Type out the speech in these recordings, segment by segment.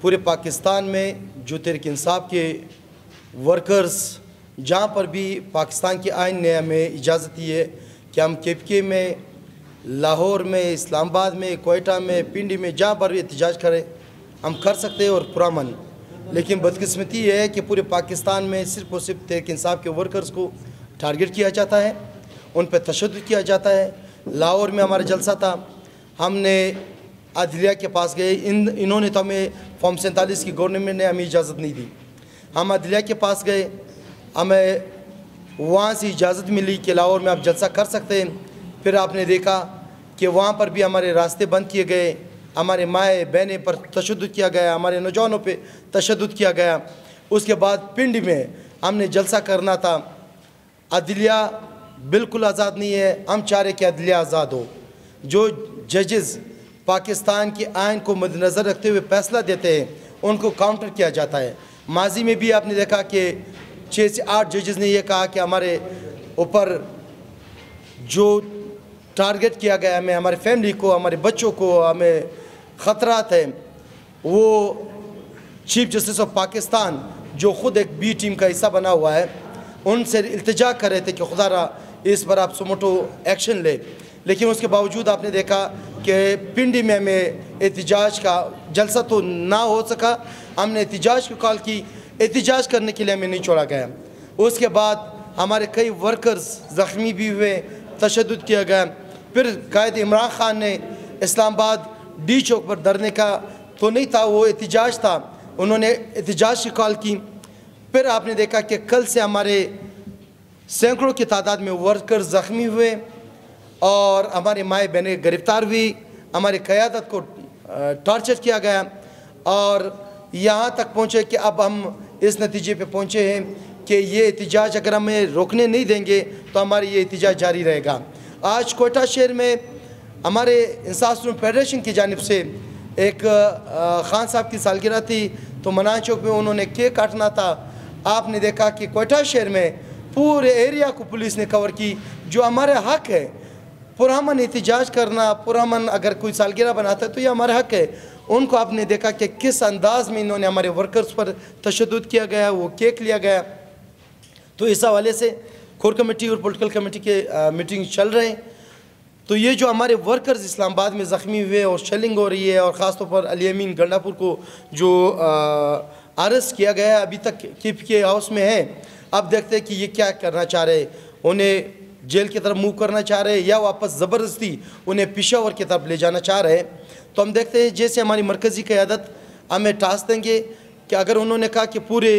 पूरे पाकिस्तान में जो तहरीक इंसाफ के वर्कर्स जहाँ पर भी पाकिस्तान के आइन ने हमें इजाज़त दी है कि हम KPK में, लाहौर में, इस्लामाबाद में, कोयटा में, पिंडी में जहाँ पर भी एहतजाज करें हम कर सकते हैं और पुरअमन। लेकिन बदकिस्मती ये है कि पूरे पाकिस्तान में सिर्फ़ और सिर्फ तहरीक इंसाफ के वर्कर्स को टारगेट किया जाता है, उन पर तशद्दुद किया जाता है। लाहौर में हमारा जलसा था, हमने अदलिया के पास गए, इन्होंने तो हमें फॉर्म 47 की गवर्नमेंट ने हमें इजाज़त नहीं दी। हम अदलिया के पास गए, हमें वहाँ से इजाज़त मिली कि लाहौर में आप जलसा कर सकते हैं। फिर आपने देखा कि वहाँ पर भी हमारे रास्ते बंद किए गए, हमारे माए बहनें पर तशद्दुद किया गया, हमारे नौजवानों पे तशद्दुद किया गया। उसके बाद पिंडी में हमने जलसा करना था। अदलिया बिल्कुल आज़ाद नहीं है, हम चाह रहे कि अदलिया आज़ाद हो। जो जजेस पाकिस्तान के आइन को मद्देनज़र रखते हुए फ़ैसला देते हैं उनको काउंटर किया जाता है। माजी में भी आपने देखा कि 6 से 8 जजेस ने यह कहा कि हमारे ऊपर जो टारगेट किया गया, हमें, हमारे फैमिली को, हमारे बच्चों को, हमें ख़तरात हैं। वो चीफ जस्टिस ऑफ पाकिस्तान जो ख़ुद एक बी टीम का हिस्सा बना हुआ है, उनसे इल्तिजा कर रहे थे कि खुदारा इस पर आप सुमोटो एक्शन ले। लेकिन उसके बावजूद आपने देखा कि पिंडी में हमें एहतजाज का जलसा तो ना हो सका। हमने एहतजाज की कॉल की, एहतजाज करने के लिए हमें नहीं छोड़ा गया। उसके बाद हमारे कई वर्कर्स ज़ख्मी भी हुए, तशद्दुद किया गया। फिर कायद इमरान खान ने इस्लामाबाद डी चौक पर धरने का तो नहीं था, वो एहतजाज था, उन्होंने एहतजाज की कॉल की। फिर आपने देखा कि कल से हमारे सैकड़ों की तादाद में वर्कर्स ज़ख्मी हुए और हमारे माए बहनें गिरफ़्तार हुई, हमारी क़यादत को टॉर्चर किया गया और यहाँ तक पहुँचे कि अब हम इस नतीजे पे पहुँचे हैं कि ये एहतजाज अगर हमें रोकने नहीं देंगे तो हमारी ये एहतजाज जारी रहेगा। आज कोयटा शहर में हमारे इंसाफ फेडरेशन की जानिब से एक खान साहब की सालगिरह थी, तो मनान चौक में उन्होंने केक काटना था। आपने देखा कि कोयटा शहर में पूरे एरिया को पुलिस ने कवर की, जो हमारे हक़ है। पुरअमन एहतजाज करना, पुरअमन अगर कोई सालगिरह बनाता है तो ये हमारा हक़ है। उनको आपने देखा कि किस अंदाज़ में इन्होंने हमारे वर्कर्स पर तशद्दुद किया गया, वो केक लिया गया। तो इस हवाले से कोर कमेटी और पॉलिटिकल कमेटी के मीटिंग चल रहे हैं। तो ये जो हमारे वर्कर्स इस्लामाबाद में ज़ख्मी हुए और शेलिंग हो रही है, और ख़ास तौर पर अली अमीन गंडापुर को जो अरेस्ट किया गया है, अभी तक KPK हाउस में है। अब देखते हैं कि ये क्या करना चाह रहे हैं, उन्हें जेल की तरफ मूव करना चाह रहे हैं या वापस ज़बरदस्ती उन्हें पेशावर की तरफ ले जाना चाह रहे हैं। तो हम देखते हैं, जैसे हमारी मरकज़ी क़यादत हमें टास्क देंगे कि अगर उन्होंने कहा कि पूरे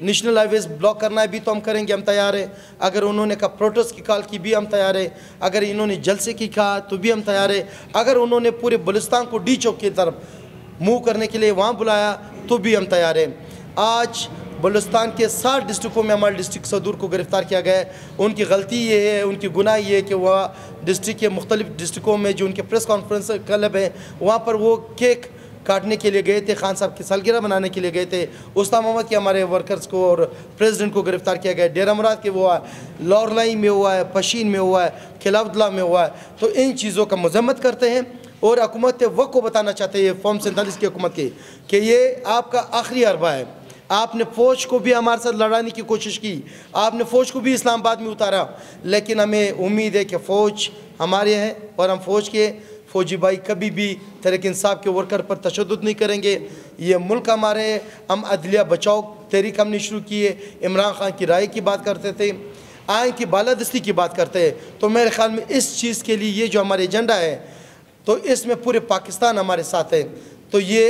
नेशनल हाईवेज़ ब्लॉक करना है भी तो हम करेंगे, हम तैयार हैं। अगर उन्होंने कहा प्रोटेस्ट की कॉल की भी हम तैयार हैं। अगर इन्होंने जलसे की कहा तो भी हम तैयार हैं। अगर उन्होंने पूरे बलुस्तान को डी चौक की तरफ मूव करने के लिए वहाँ बुलाया तो भी हम तैयार हैं। आज बलुस्तान के 7 डिस्ट्रिक्टों में हमारे डिस्ट्रिक्ट सदूर को गिरफ़्तार किया गया है। उनकी गलती ये है, उनकी गुनाह ये है कि वह डिस्ट्रिक्ट के मुख्तलिफ़ डिस्ट्रिक्टों में जो उनके प्रेस कॉन्फ्रेंस क्लब है वहाँ पर वो केक काटने के लिए गए थे, खान साहब की सालगिरह बनाने के लिए गए थे। उस्ताद मोहम्मद के हमारे वर्कर्स को और प्रेसिडेंट को गिरफ़्तार किया गया। डेरा मुराद के हुआ है, लौरलाई में हुआ है, पशीन में हुआ है, खिलाफतला में हुआ है। तो इन चीज़ों का मज़म्मत करते हैं और हुकूमत वक्त को बताना चाहते हैं, फॉर्म 47 की हुकूमत के, कि ये आपका आखिरी अरबा है। आपने फ़ौज को भी हमारे साथ लड़ाने की कोशिश की, आपने फ़ौज को भी इस्लामाबाद में उतारा, लेकिन हमें उम्मीद है कि फ़ौज हमारे हैं और हम फ़ौज के फ़ौजी भाई कभी भी तहरीक इंसाफ के वर्कर पर तशद्दुद नहीं करेंगे। ये मुल्क हमारे हैं। हम अदलिया बचाओ तहरीक हमने शुरू की है, इमरान खान की राय की बात करते थे, आइन की बालादस्ती की बात करते हैं। तो मेरे ख्याल में इस चीज़ के लिए ये जो हमारा एजेंडा है, तो इसमें पूरे पाकिस्तान हमारे साथ है। तो ये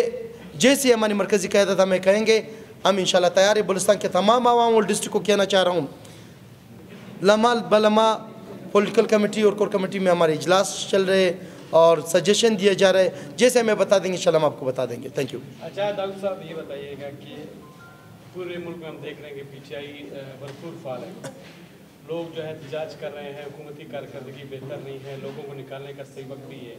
जैसे हमारी मरकज़ी क़यादत हमें कहेंगे, हम इंशाल्लाह तैयार है। बलुस्तान के तमाम आवाम और डिस्ट्रिक्ट को कहना चाह रहा हूँ, लम्हा बलम्हा पॉलिटिकल कमेटी और कोर कमेटी में हमारे इजलास चल रहे हैं और सजेशन दिया जा रहा है। जैसे हमें बता देंगे इंशाल्लाह हम आपको बता देंगे। Thank you. अच्छा दाऊद साहब, ये बताइएगा कि पूरे मुल्क में हम देख रहे हैं कि PTI भरपूर फाल है, लोग जो है एहतजाज कर रहे हैं, हुकूमती कारकर्दगी बेहतर नहीं है, लोगों को निकालने का सही वक्त भी है,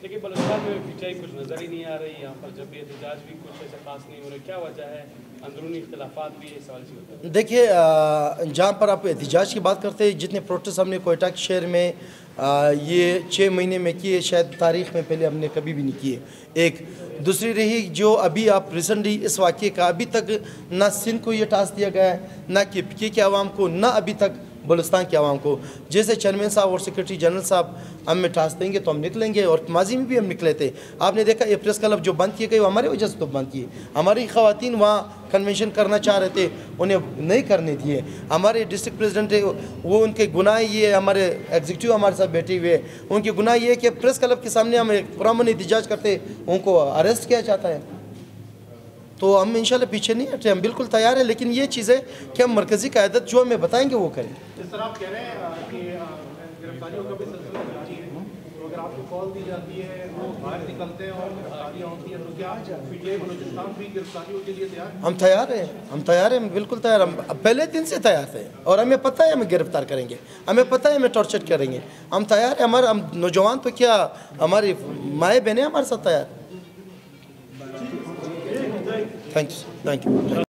लेकिन बलुस्तान में PTI कुछ नज़र ही नहीं आ रही। यहाँ पर जब भी एहतजाज भी कुछ ऐसा खास नहीं हो रहा, क्या वजह है? अंदरूनी इख्तलाफात भी है, सवाल से होता है। देखिए, जहाँ पर आप एहतजाज की बात करते हैं, जितने प्रोटेस्ट हमने कोयटा के शहर में ये 6 महीने में किए, शायद तारीख़ में पहले हमने कभी भी नहीं किए। एक दूसरी रही जो अभी आप रिसेंटली इस वाक़े का अभी तक ना सिंध को ये टास्क दिया गया है, ना KPK के आवाम को, ना अभी तक बलुस्तान के आवाम को। जैसे चेयरमैन साहब और सेक्रेटरी जनरल साहब हमें टास्क देंगे तो हम निकलेंगे, और माजी में भी हम निकले थे। आपने देखा ये प्रेस क्लब जो बंद किए गए वो हमारी वजह से तो बंद किए। हमारी ख़वातीन वहाँ कन्वेंशन करना चाह रहे थे, उन्हें नहीं करने दिए। हमारे डिस्ट्रिक्ट प्रेसिडेंट है वो, उनके गुनाह ये, हमारे एग्जीक्यूटिव हमारे साथ बैठे हुए हैं, उनके गुनाह ये कि प्रेस क्लब के सामने हम एक पुरअमन एहतजाज करते उनको अरेस्ट किया जाता है। तो हम इंशाल्लाह पीछे नहीं हटे, हम बिल्कुल तैयार हैं, लेकिन ये चीज़ें कि हम मरकज़ी क़यादत जो हमें बताएंगे वो करें। जिस तरह आप कह रहे हैं कि गिरफ्तारियों का भी सिलसिला जारी है, तो अगर आपको कॉल दी जाती है, वो बाहर निकलते हैं और गिरफ्तारियाँ होती हैं, तो क्या PTI बलूचिस्तान भी गिरफ्तारियों के लिए तैयार है? हम तैयार हैं, हम बिल्कुल तैयार। हम पहले दिन से तैयार थे और हमें पता है हमें गिरफ्तार करेंगे, हमें पता है हमें टॉर्चर करेंगे। हम तैयार हैं, हमारे हम नौजवान तो क्या, हमारी माएँ बहनें हमारे साथ तैयार। Thank you.